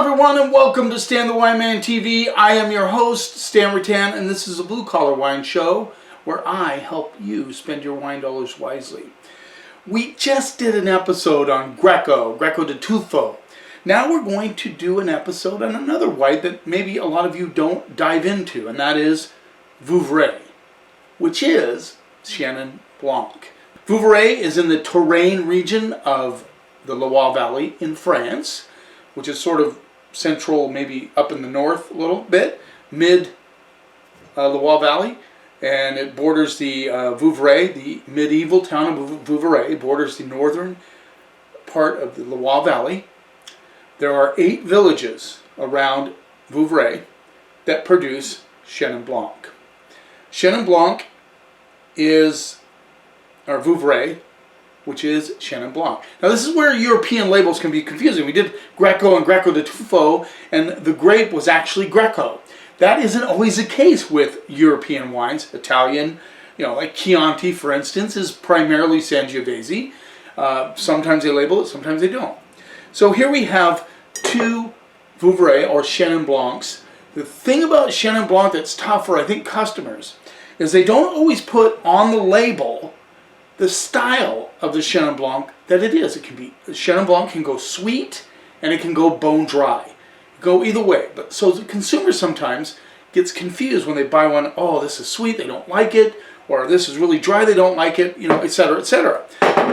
everyone, and welcome to Stan the Wine Man TV. I am your host, Stan Rattan, and this is a blue collar wine show where I help you spend your wine dollars wisely. We just did an episode on Greco de Tufo. Now we're going to do an episode on another wine that maybe a lot of you don't dive into, and that is Vouvray, which is Chenin Blanc. Vouvray is in the Touraine region of the Loire Valley in France, which is sort of central, maybe up in the north a little bit, mid-Loire Valley, and it borders the Vouvray, the medieval town of Vouvray, borders the northern part of the Loire Valley. There are 8 villages around Vouvray that produce Chenin Blanc. Chenin Blanc is, or Vouvray, which is Chenin Blanc. Now this is where European labels can be confusing. We did Greco and Greco de Tufo, and the grape was actually Greco. That isn't always the case with European wines. Italian, like Chianti, for instance, is primarily Sangiovese. Sometimes they label it, sometimes they don't. So here we have 2 Vouvray, or Chenin Blancs. The thing about Chenin Blanc that's tough for, I think, customers is they don't always put on the label the style of the Chenin Blanc that it is. It can be, Chenin Blanc can go sweet and it can go bone dry. Go either way. But so the consumer sometimes gets confused when they buy one. Oh, this is sweet, they don't like it, or this is really dry, they don't like it, etc., etc.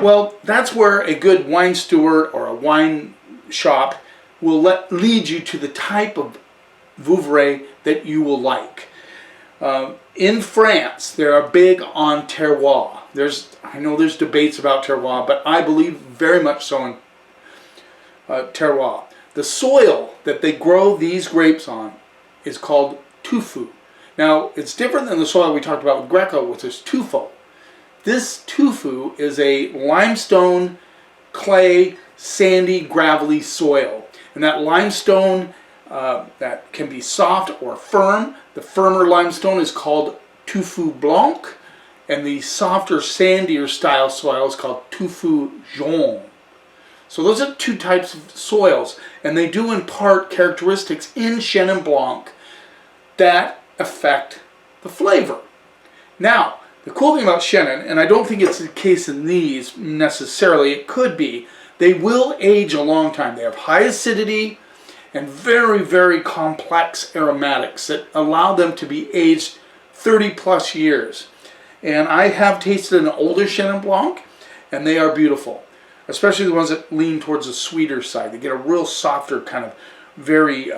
Well, that's where a good wine steward or a wine shop will lead you to the type of Vouvray that you will like. In France, they are big on terroir. I know there's debates about terroir, but I believe very much so in terroir. The soil that they grow these grapes on is called tufu. Now, it's different than the soil we talked about with Greco, which is tufo. This tufu is a limestone, clay, sandy, gravelly soil. And that limestone that can be soft or firm. The firmer limestone is called tufu blanc, and the softer, sandier style soil is called tufu jaune. So those are 2 types of soils, and they do impart characteristics in Chenin Blanc that affect the flavor. Now, the cool thing about Chenin, and I don't think it's the case in these necessarily, it could be, they will age a long time. They have high acidity and very, very complex aromatics that allow them to be aged 30 plus years. And I have tasted an older Chenin Blanc, and they are beautiful, especially the ones that lean towards the sweeter side. They get a real softer kind of very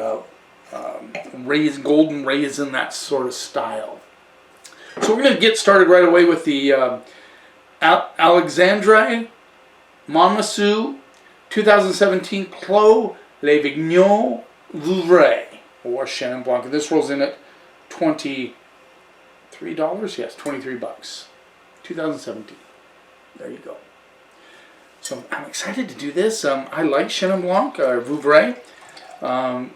golden raisin, that sort of style. So we're going to get started right away with the Alexandre Monmouthon 2017 Clos Les Vignobles Vouvray, or Chenin Blanc. And this rolls in at $23? Yes, $23. 2017. There you go. So I'm excited to do this. I like Chenin Blanc, Vouvray. And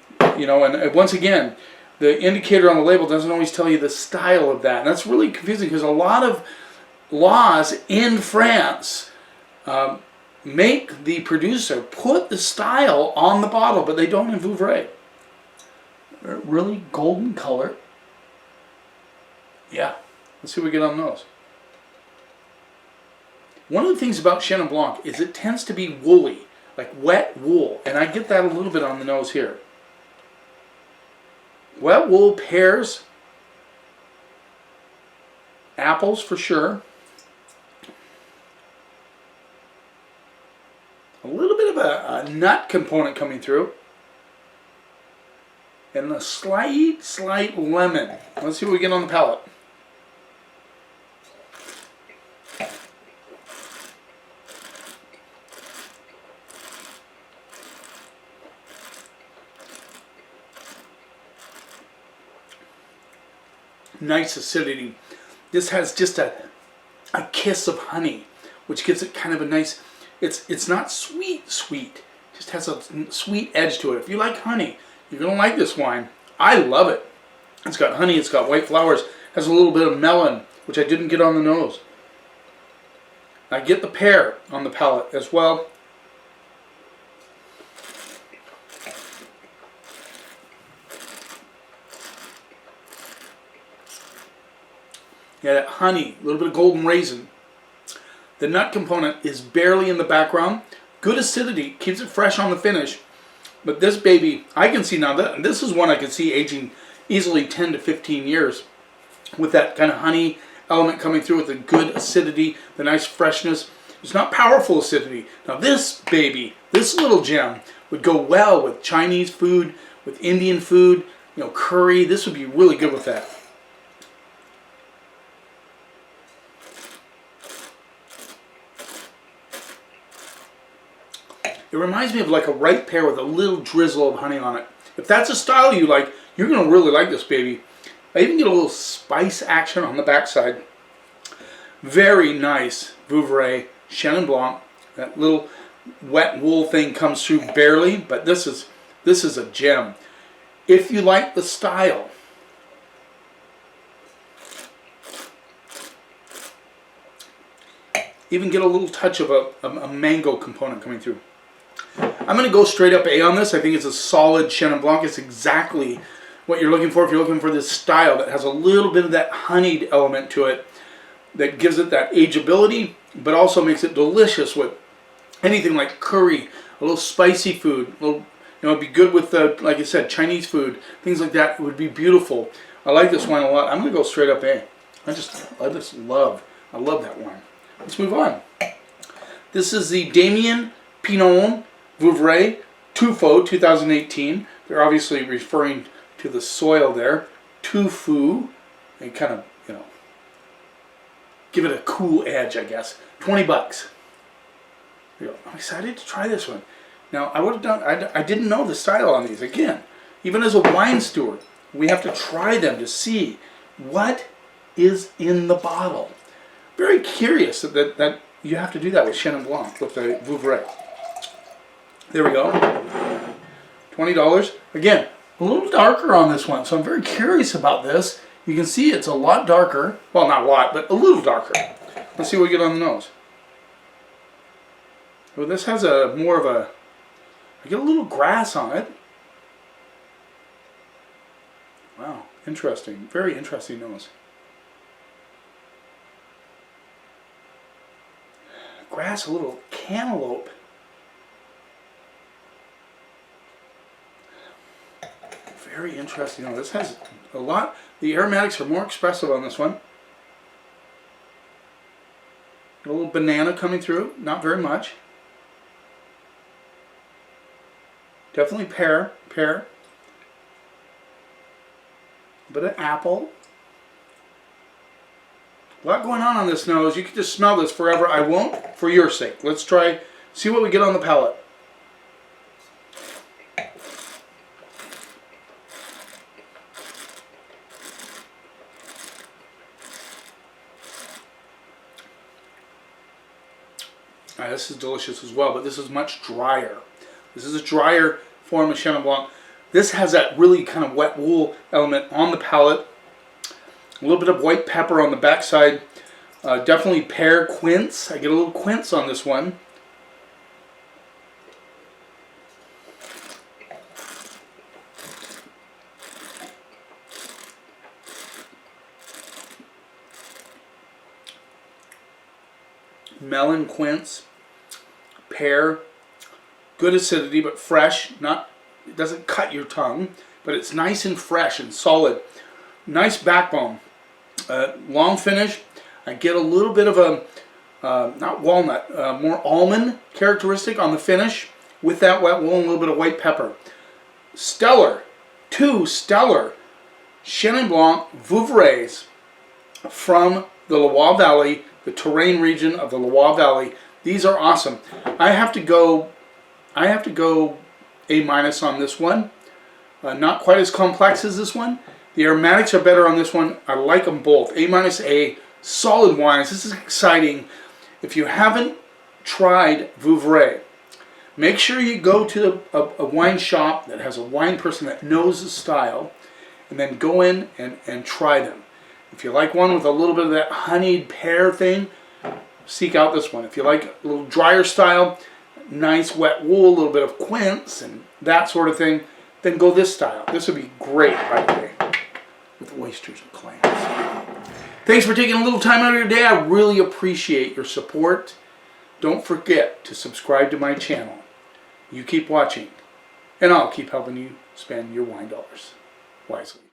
once again, the indicator on the label doesn't always tell you the style of that. And that's really confusing because a lot of laws in France make the producer put the style on the bottle, but they don't in Vouvray. They're really golden color. Yeah, let's see what we get on those. One of the things about Chenin Blanc is it tends to be woolly, like wet wool, and I get that a little bit on the nose here. Wet wool, pears, apples for sure. A little bit of a nut component coming through. And a slight lemon. Let's see what we get on the palate. Nice acidity. This has just a kiss of honey, which gives it kind of a nice, it's not sweet, just has a sweet edge to it. If you like honey, you're going to like this wine. I love it. It's got honey, it's got white flowers, has a little bit of melon, which I didn't get on the nose. I get the pear on the palate as well. You got that honey, a little bit of golden raisin. The nut component is barely in the background. Good acidity, keeps it fresh on the finish. But this baby, I can see now, that this is one I can see aging easily 10 to 15 years with that kind of honey element coming through with the good acidity, the nice freshness. It's not powerful acidity. Now this baby, this little gem would go well with Chinese food, with Indian food, curry. This would be really good with that. It reminds me of like a ripe pear with a little drizzle of honey on it. If that's a style you like, you're going to really like this baby. I even get a little spice action on the backside. Very nice Vouvray Chenin Blanc. That little wet wool thing comes through barely, but this is a gem. If you like the style, even get a little touch of a mango component coming through. I'm going to go straight up A on this. I think it's a solid Chenin Blanc. It's exactly what you're looking for if you're looking for this style that has a little bit of that honeyed element to it that gives it that ageability, but also makes it delicious with anything like curry, a little spicy food. A little, it'd be good with, like I said, Chinese food, things like that. It would be beautiful. I like this wine a lot. I'm going to go straight up A. I love that wine. Let's move on. This is the Damien Pinot Vouvray Tufo 2018. They're obviously referring to the soil there. Tufu. They kind of, give it a cool edge, I guess. 20 bucks. I'm excited to try this one. Now, I didn't know the style on these. Again, even as a wine steward, we have to try them to see what is in the bottle. Very curious that you have to do that with Chenin Blanc, with the Vouvray. There we go. $20. Again, a little darker on this one, so I'm very curious about this. You can see it's a lot darker. Well, not a lot, but a little darker. Let's see what we get on the nose. Well, this has I get a little grass on it. Wow, interesting. Very interesting nose. Grass, a little cantaloupe. Very interesting. This has a lot. The aromatics are more expressive on this one. A little banana coming through. Not very much. Definitely pear. A bit of apple. A lot going on this nose. You could just smell this forever. I won't, for your sake. Let's try, see what we get on the palate. This is delicious as well, but this is much drier. This is a drier form of Chenin Blanc. This has that really kind of wet wool element on the palate. A little bit of white pepper on the backside. Definitely pear quince. I get a little quince on this one. Melon quince. Pear. Good acidity, but fresh. It doesn't cut your tongue, but it's nice and fresh and solid. Nice backbone. Long finish. I get a little bit of a, not walnut, more almond characteristic on the finish with that wet wool and a little bit of white pepper. Stellar. Two stellar Chenin Blanc Vouvrays from the Loire Valley, the Touraine region of the Loire Valley. These are awesome. I have to go A- on this one. Not quite as complex as this one. The aromatics are better on this one. I like them both. A-A, solid wines. This is exciting. If you haven't tried Vouvray, make sure you go to a wine shop that has a wine person that knows the style, and then go in and try them. If you like one with a little bit of that honeyed pear thing, seek out this one. If you like a little drier style, nice wet wool, a little bit of quince and that sort of thing, then go this style. This would be great, by the way, with oysters and clams. Thanks for taking a little time out of your day. I really appreciate your support. Don't forget to subscribe to my channel. You keep watching, and I'll keep helping you spend your wine dollars wisely.